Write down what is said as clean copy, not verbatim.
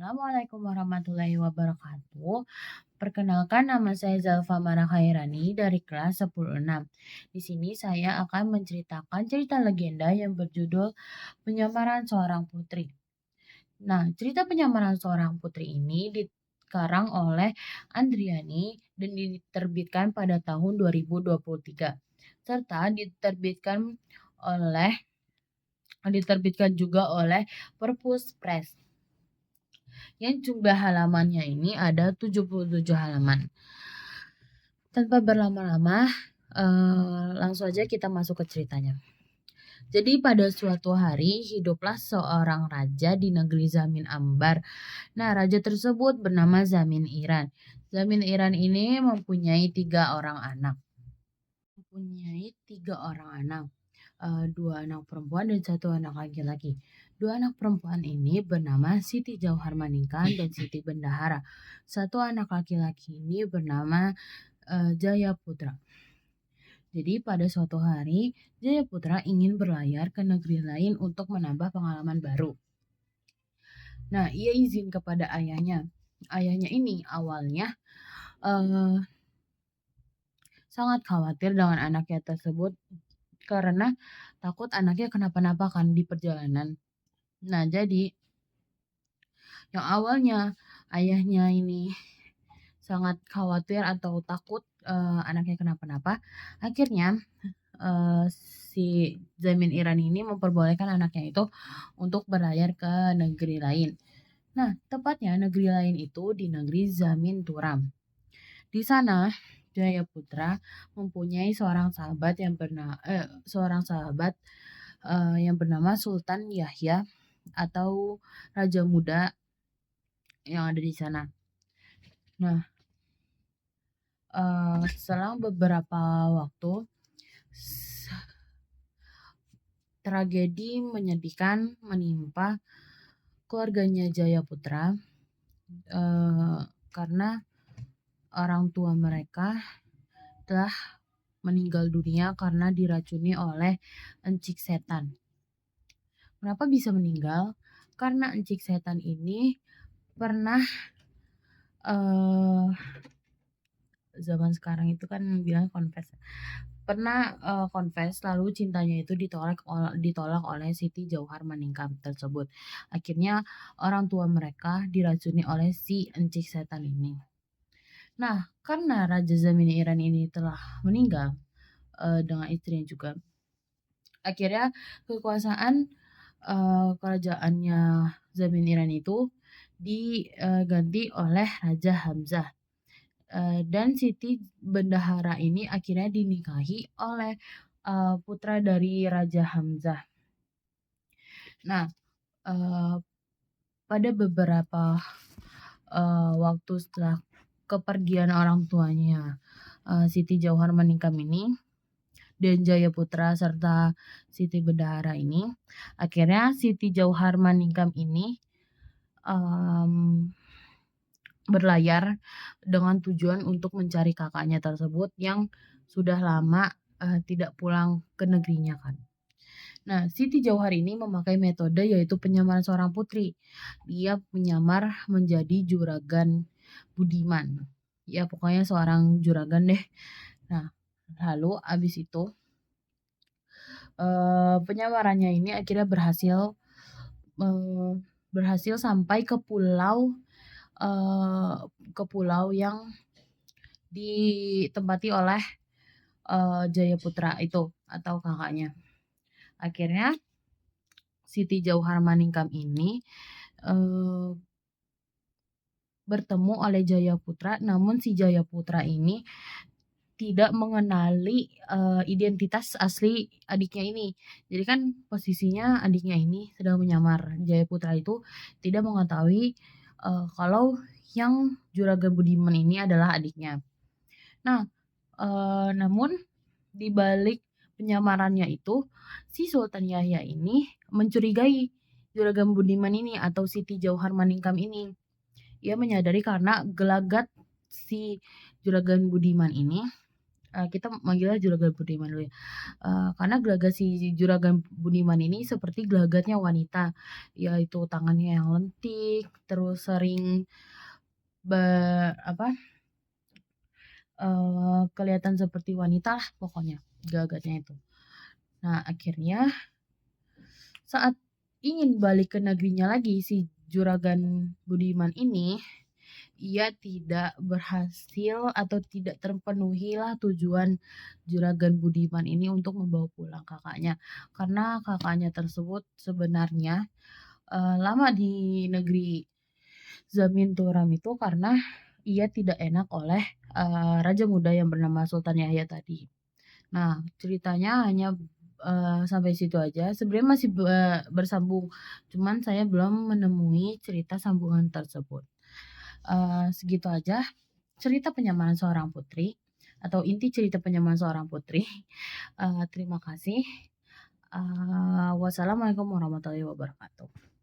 Assalamualaikum warahmatullahi wabarakatuh. Perkenalkan nama saya Zalfa Mara Khairani dari kelas 10-6. Di sini saya akan menceritakan cerita legenda yang berjudul Penyamaran Seorang Putri. Nah, cerita penyamaran seorang putri ini dikarang oleh Andriani dan diterbitkan pada tahun 2023 serta diterbitkan juga oleh Perpus Press yang jumlah halamannya ini ada 77 halaman. Tanpa berlama-lama, langsung aja kita masuk ke ceritanya. Jadi pada suatu hari hiduplah seorang raja di negeri Zamin Ambar. Nah, raja tersebut bernama Zamin Iran. Zamin Iran ini mempunyai tiga orang anak. Dua anak perempuan dan satu anak laki-laki. Dua anak perempuan ini bernama Siti Jauhar Maningkan dan Siti Bendahara. Satu anak laki-laki ini bernama Jaya Putra. Jadi pada suatu hari, Jaya Putra ingin berlayar ke negeri lain untuk menambah pengalaman baru. Nah, ia izin kepada ayahnya. Ayahnya ini awalnya sangat khawatir dengan anaknya tersebut karena takut anaknya kenapa-napa kan di perjalanan. Nah, jadi yang awalnya ayahnya ini sangat khawatir atau takut anaknya kenapa-napa, akhirnya si Zamin Iran ini memperbolehkan anaknya itu untuk berlayar ke negeri lain. Nah, tepatnya negeri lain itu di negeri Zamin Turam. Di sana Jaya Putra mempunyai seorang sahabat yang bernama Sultan Yahya atau raja muda yang ada di sana. Nah, selang beberapa waktu tragedi menyedihkan menimpa keluarganya Jaya Putra karena orang tua mereka telah meninggal dunia karena diracuni oleh encik setan. Kenapa bisa meninggal? Karena encik setan ini pernah zaman sekarang itu kan bilang confess. Pernah confess lalu cintanya itu ditolak oleh Siti Jauhar Maningkam tersebut. Akhirnya orang tua mereka diracuni oleh si encik setan ini. Nah, karena Raja Zamin Iran ini telah meninggal dengan istrinya juga. Akhirnya kekuasaan kerajaannya Zamin Iran itu diganti oleh Raja Hamzah. Dan Siti Bendahara ini akhirnya dinikahi oleh putra dari Raja Hamzah. Nah, pada beberapa waktu setelah kepergian orang tuanya Siti Jauhar Maningkam ini dan Jaya Putra serta Siti Bendahara ini, akhirnya Siti Jauhar Maningkam ini berlayar dengan tujuan untuk mencari kakaknya tersebut yang sudah lama tidak pulang ke negerinya kan. Nah, Siti Jauhar ini memakai metode yaitu penyamaran seorang putri. Dia menyamar menjadi juragan budiman. Ya, pokoknya seorang juragan deh. Nah, lalu abis itu penyamarannya ini akhirnya berhasil sampai ke pulau yang ditempati oleh Jaya Putra itu atau kakaknya. Akhirnya Siti Jauhar Maningkam ini bertemu oleh Jaya Putra, namun si Jaya Putra ini tidak mengenali identitas asli adiknya ini. Jadi kan posisinya adiknya ini sedang menyamar. Jaya Putra itu tidak mengetahui kalau yang juragan budiman ini adalah adiknya. Nah, namun di balik penyamarannya itu, si Sultan Yahya ini mencurigai juragan budiman ini atau Siti Jauhar Maningkam ini. Ia menyadari karena gelagat si juragan budiman ini Kita manggilnya Juragan Budiman dulu ya, karena gelagat si Juragan Budiman ini seperti gelagatnya wanita, yaitu tangannya yang lentik, terus sering be apa, kelihatan seperti wanita lah pokoknya gelagatnya itu. Nah, akhirnya saat ingin balik ke negerinya lagi si Juragan Budiman ini, ia tidak berhasil atau tidak terpenuhilah tujuan Juragan Budiman ini untuk membawa pulang kakaknya. Karena kakaknya tersebut sebenarnya, lama di negeri Zaminturam itu karena ia tidak enak oleh, raja muda yang bernama Sultan Yahya tadi. Nah, ceritanya hanya, sampai situ aja. Sebenarnya masih bersambung, cuman saya belum menemui cerita sambungan tersebut. Segitu aja cerita penyamaran seorang putri atau inti cerita penyamaran seorang putri. Terima kasih. Wassalamualaikum warahmatullahi wabarakatuh.